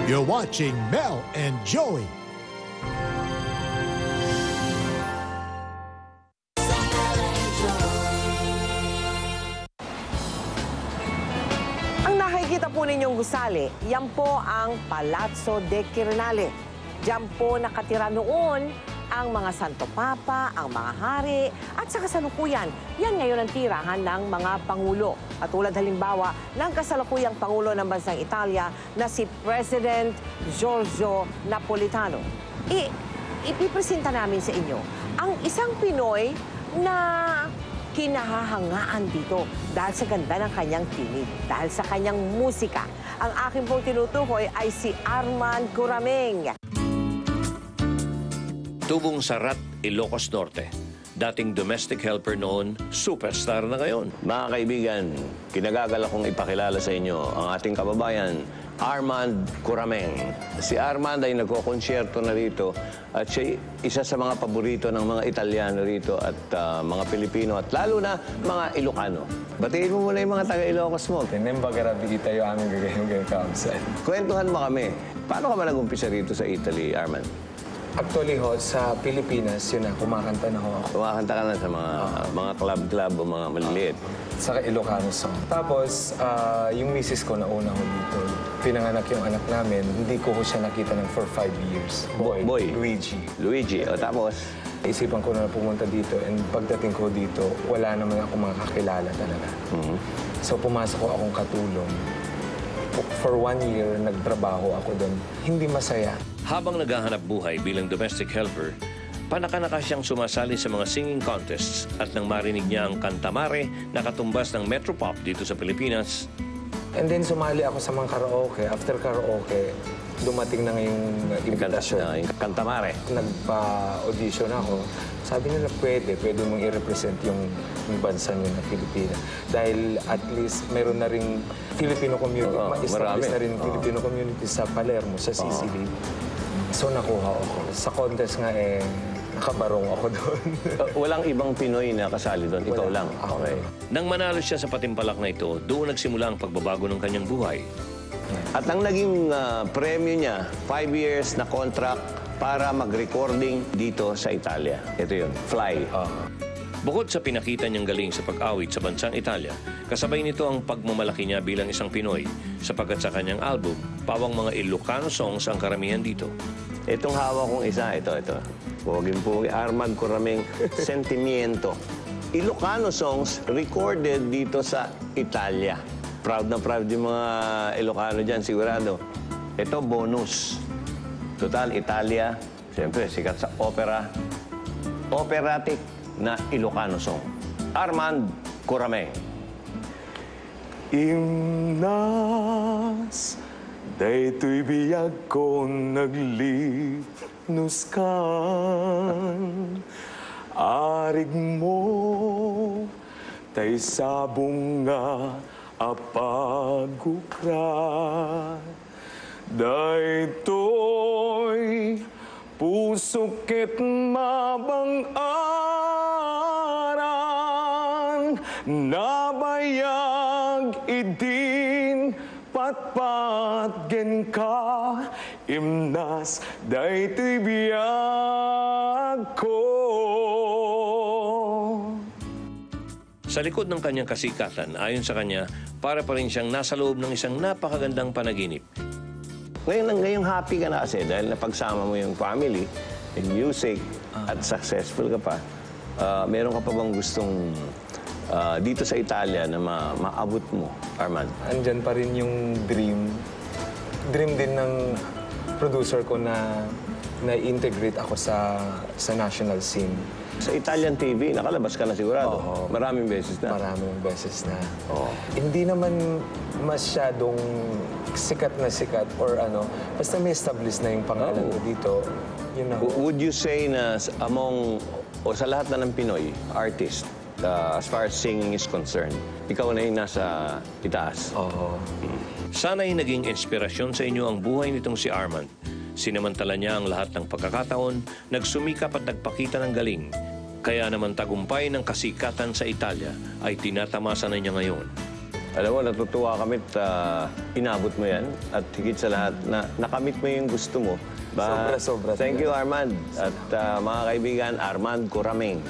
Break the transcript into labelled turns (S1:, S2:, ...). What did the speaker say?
S1: You're watching Mel and Joey.
S2: Ang nakikita po ninyong gusali, yan po ang Palazzo de Quirinale. Diyan po nakatira noon ang mga Santo Papa, ang mga hari, at sa kasalukuyan, yan ngayon ang tirahan ng mga Pangulo. Katulad halimbawa ng kasalukuyang Pangulo ng bansang Italia na si President Giorgio Napolitano. Ipipresenta namin sa inyo ang isang Pinoy na kinahahangaan dito dahil sa ganda ng kanyang tinig, dahil sa kanyang musika. Ang aking pong tinutukoy ay si Armand Curameng.
S3: Tubong Sarat, Ilocos Norte. Dating domestic helper noon, superstar na ngayon.
S4: Mga kaibigan, kinagagalak kong ipakilala sa inyo ang ating kababayan, Armand Curameng. Si Armand ay nagkokonsyerto na rito at siya isa sa mga paborito ng mga Italiano rito at mga Pilipino at lalo na mga Ilocano. Batiin mo muna yung mga taga-Ilocos mo.
S5: Tenem bagarabi tayo aming gagawin kaamsan.
S4: Kwentuhan mo kami. Paano ka ba nag-umpisa rito sa Italy, Armand?
S5: Actually ho, sa Pilipinas, yun na, kumakanta na ho ako.
S4: Kumakanta ka na sa mga club-club o mga maliliit.
S5: Sa Ilocano song. Tapos, yung misis ko nauna ho dito. Pinanganak yung anak namin, hindi ko ho siya nakita ng for 5 years.
S4: Boy.
S5: Luigi.
S4: O tapos?
S5: Isipan ko na pumunta dito and pagdating ko dito, wala naman ako makakilala talaga. So pumasok ko akong katulong. For 1 year, nagtrabaho ako doon. Hindi masaya.
S3: Habang naghahanap buhay bilang domestic helper, panaka-naka siyang sumasali sa mga singing contests at nang marinig niya ang Kantamare na katumbas ng Metropop dito sa Pilipinas.
S5: And then sumali ako sa mga karaoke. After karaoke, dumating na ngayong invitasyon.
S4: Kantamare.
S5: Nagpa-audition ako. Sabi nila pwede mong i-represent yung bansa niyo na Pilipinas. Dahil at least mayroon na rin Filipino community. Ma-establish na rin Filipino community sa Palermo, sa Sicily. So nakuha ako. Sa contest nga nakabarong ako doon.
S4: Walang ibang Pinoy na kasali doon? Ikaw lang?
S5: Okay.
S3: Nang manalo siya sa patimpalak na ito, doon nagsimula ang pagbabago ng kanyang buhay.
S4: At ang naging premyo niya, 5 years na contract para mag-recording dito sa Italia. Ito yun, Fly.
S3: Bukod sa pinakita niyang galing sa pag-awit sa bansang Italia, kasabay nito ang pagmamalaki niya bilang isang Pinoy, sapagkat sa kanyang album, pawang mga Ilocano songs ang karamihan dito.
S4: Itong hawak kong isa, ito. Pugin-pugin, Armand Curameng, Sentimiento. Ilocano songs recorded dito sa Italia. Proud na proud yung mga Ilocano dyan, sigurado. Ito, bonus. Total, Italia, siyempre, sikat sa opera. Operatic na Ilocano song. Armand Curameng.
S5: Imnas, dayto'y biyag ko naglipnuskan. Arig mo, tay sabong nga apagukra. Daytoy pusukit mabang-aran, nabayag idin patpatgen ka, imnas daytoy biyag ko.
S3: Sa likod ng kanyang kasikatan, ayon sa kanya, para pa rin siyang nasa loob ng isang napakagandang panaginip.
S4: Ngayong happy ka na kasi dahil napagsama mo yung family, yung music, at successful ka pa. Meron ka pa bang gustong dito sa Italia na maabot mo, Armand?
S5: Andyan pa rin yung dream. Dream din ng producer ko na na-integrate ako sa national scene.
S4: Sa Italian TV, nakalabas ka na sigurado.
S5: Oo.
S4: Maraming beses na.
S5: Maraming beses na.
S4: Oo.
S5: Hindi naman masyadong sikat or ano. Basta may establish na yung pangalan ko dito. Yun na.
S4: Would you say na among, o sa lahat na ng Pinoy artist, as far as singing is concerned, ikaw na yung nasa itaas?
S5: Oo.
S3: Sana'y naging inspirasyon sa inyo ang buhay nitong si Armand. Sinamantala niya ang lahat ng pagkakataon, nagsumikap at nagpakita ng galing. Kaya naman tagumpay ng kasikatan sa Italia ay tinatamasa na niya ngayon.
S4: Alam mo, natutuwa kami at inabot mo yan. At higit sa lahat, nakamit mo yung gusto mo.
S5: Sobra.
S4: Thank you, Armand. At mga kaibigan, Armand Corameng.